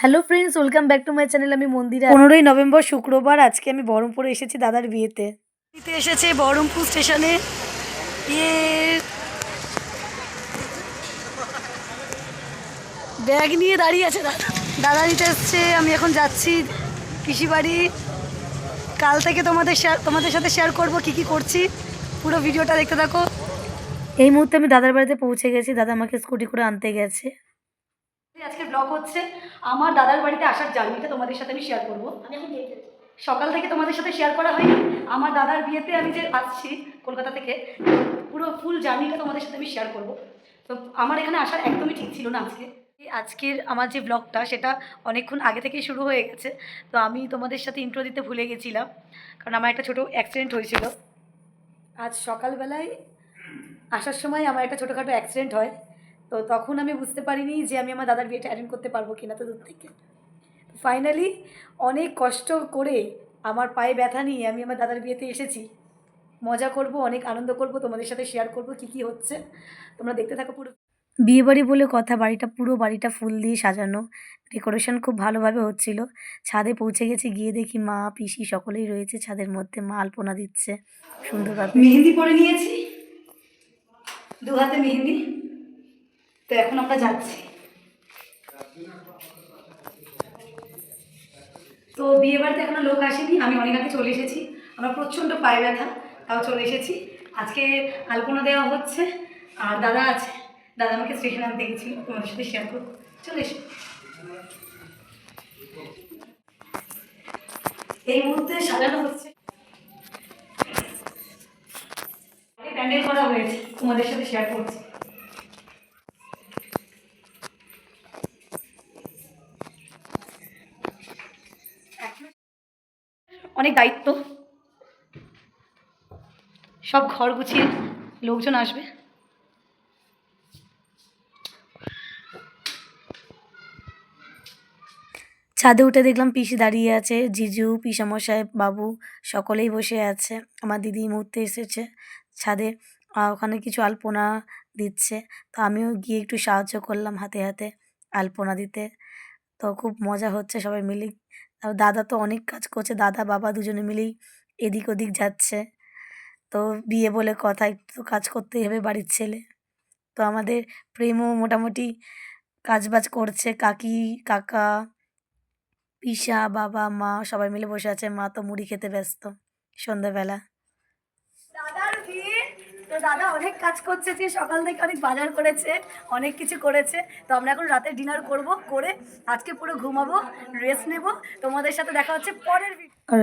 Hello friends, welcome back to my channel. আমি মন্দিরা। 15ই November শুক্রবার আজকে আমি বহরমপুরে এসেছি দাদার বিয়েতে। এসেছে বহরমপুর স্টেশনে। ব্যাগ নিয়ে দাঁড়িয়ে আছে দাদা নিতে এসছে। আমি এখন যাচ্ছি পিসি বাড়ি। কাল থেকে তোমাদের সাথে শেয়ার করব কি করছি। পুরো ভিডিওটা দেখতে থাকো। এই মুহূর্তে আমি দাদার বাড়িতে পৌঁছে গেছি। দাদা আমাকে স্কুটি করে আনতে গেছে। আজকে ব্লগ হচ্ছে আমার দাদার বাড়িতে আসার জার্নিটা তোমাদের সাথে আমি শেয়ার করবো। সকাল থেকে তোমাদের সাথে শেয়ার করা হয়নি। আমার দাদার বিয়েতে আমি যে আসছি কলকাতা থেকে, পুরো ফুল জার্নিটা তোমাদের সাথে আমি শেয়ার করব। তো আমার এখানে আসার একদমই ঠিক ছিল না। আজকের আমার যে ব্লগটা সেটা অনেকক্ষণ আগে থেকেই শুরু হয়ে গেছে। তো আমি তোমাদের সাথে ইন্ট্রো দিতে ভুলে গেছিলাম, কারণ আমার একটা ছোটো অ্যাক্সিডেন্ট হয়েছিল। আজ সকালবেলায় আসার সময় আমার একটা ছোটোখাটো অ্যাক্সিডেন্ট হয়। তো তখন আমি বুঝতে পারিনি যে আমি আমার দাদার বিয়েটা অ্যাটেন্ড করতে পারবো কিনা। তো দূর থেকে ফাইনালি অনেক কষ্ট করে আমার পায়ে ব্যথা নিয়ে আমি আমার দাদার বিয়েতে এসেছি। মজা করব, অনেক আনন্দ করব, তোমাদের সাথে শেয়ার করব কি হচ্ছে। তোমরা দেখতে থাকো পুরো। বিয়ে বাড়ি বলে কথা, পুরো বাড়িটা ফুল দিয়ে সাজানো, ডেকোরেশন খুব ভালোভাবে হচ্ছিল। ছাদে পৌঁছে গেছি, গিয়ে দেখি মা পিসি সকলেই রয়েছে ছাদের মধ্যে। মা আলপনা দিচ্ছে সুন্দরভাবে। মেহেন্দি পরে নিয়েছি, দু হাতে মেহেন্দি। তো এখন আমরা যাচ্ছি। তো বিয়ে বাড়িতে এখনো লোক আসেনি, আমি অনেক আগে চলে এসেছি। আমার প্রচণ্ড পায়ে ব্যথা, তাও চলে এসেছি। আজকে আলপনা দেওয়া হচ্ছে আর দাদা আছে। দাদা আমাকে স্টেশন আনতে গেছিল, তোমাদের সাথে শেয়ার করবো। চলে এসে এই মুহূর্তে সাজানো হচ্ছে, প্যান্ডেল করা হয়েছে, তোমাদের সাথে শেয়ার করছি। অনেক দায়িত্ব, সব ঘর গুছিয়ে লোকজন আসবে। ছাদে উঠে দেখলাম পিসি দাঁড়িয়ে আছে, জিজু, পিসামশাই, বাবু সকলেই বসে আছে। আমার দিদি এই মুহূর্তে এসেছে ছাদে, ওখানে কিছু আলপনা দিচ্ছে। তো আমিও গিয়ে একটু সাহায্য করলাম হাতে হাতে আলপনা দিতে। তো খুব মজা হচ্ছে সবাই মিলে। আর দাদা তো অনেক কাজ করছে, দাদা বাবা দুজনে মিলেই এদিক ওদিক যাচ্ছে। তো বিয়ে বলে কথা, একটু তো কাজ করতেই হবে বাড়ির ছেলে। তো আমাদের প্রেমও মোটামুটি কাজবাজ করছে। কাকি, কাকা, পিসা, বাবা, মা সবাই মিলে বসে আছে। মা তো মুড়ি খেতে ব্যস্ত সন্ধ্যাবেলা। দাদার বিয়ে, তো দাদা অনেক কাজ করছে, যে সকাল থেকে অনেক বাজার করেছে, অনেক কিছু করেছে। তো আমরা এখন রাতে ডিনার করব, করে আজকে পুরো ঘুমাবো, রেস্ট নেব। তোমাদের সাথে দেখা হচ্ছে পরের।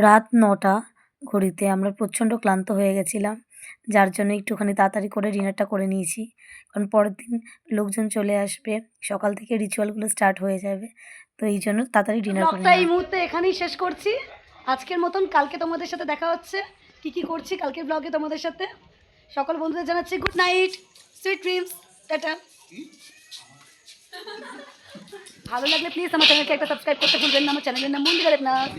রাত 9টা ঘড়িতে। আমরা প্রচণ্ড ক্লান্ত হয়ে গেছিলাম, যার জন্য একটুখানি তাড়াতাড়ি করে ডিনারটা করে নিয়েছি, কারণ পরের দিন লোকজন চলে আসবে, সকাল থেকে রিচুয়ালগুলো স্টার্ট হয়ে যাবে। তো এই জন্য তাড়াতাড়ি ডিনার করে নিলাম। এই মুহূর্তে এখানেই শেষ করছি আজকের মতন। কালকে তোমাদের সাথে দেখা হচ্ছে কি করছি কালকের ব্লগে তোমাদের সাথে। সকল বন্ধুদের জানাচ্ছি good night, sweet dreams, tata. ভালো লাগলে প্লিজ আমার চ্যানেলকে একটা সাবস্ক্রাইব করতে ভুলবেন না। আমার চ্যানেলের নাম মন্দিরা দেবনাথ।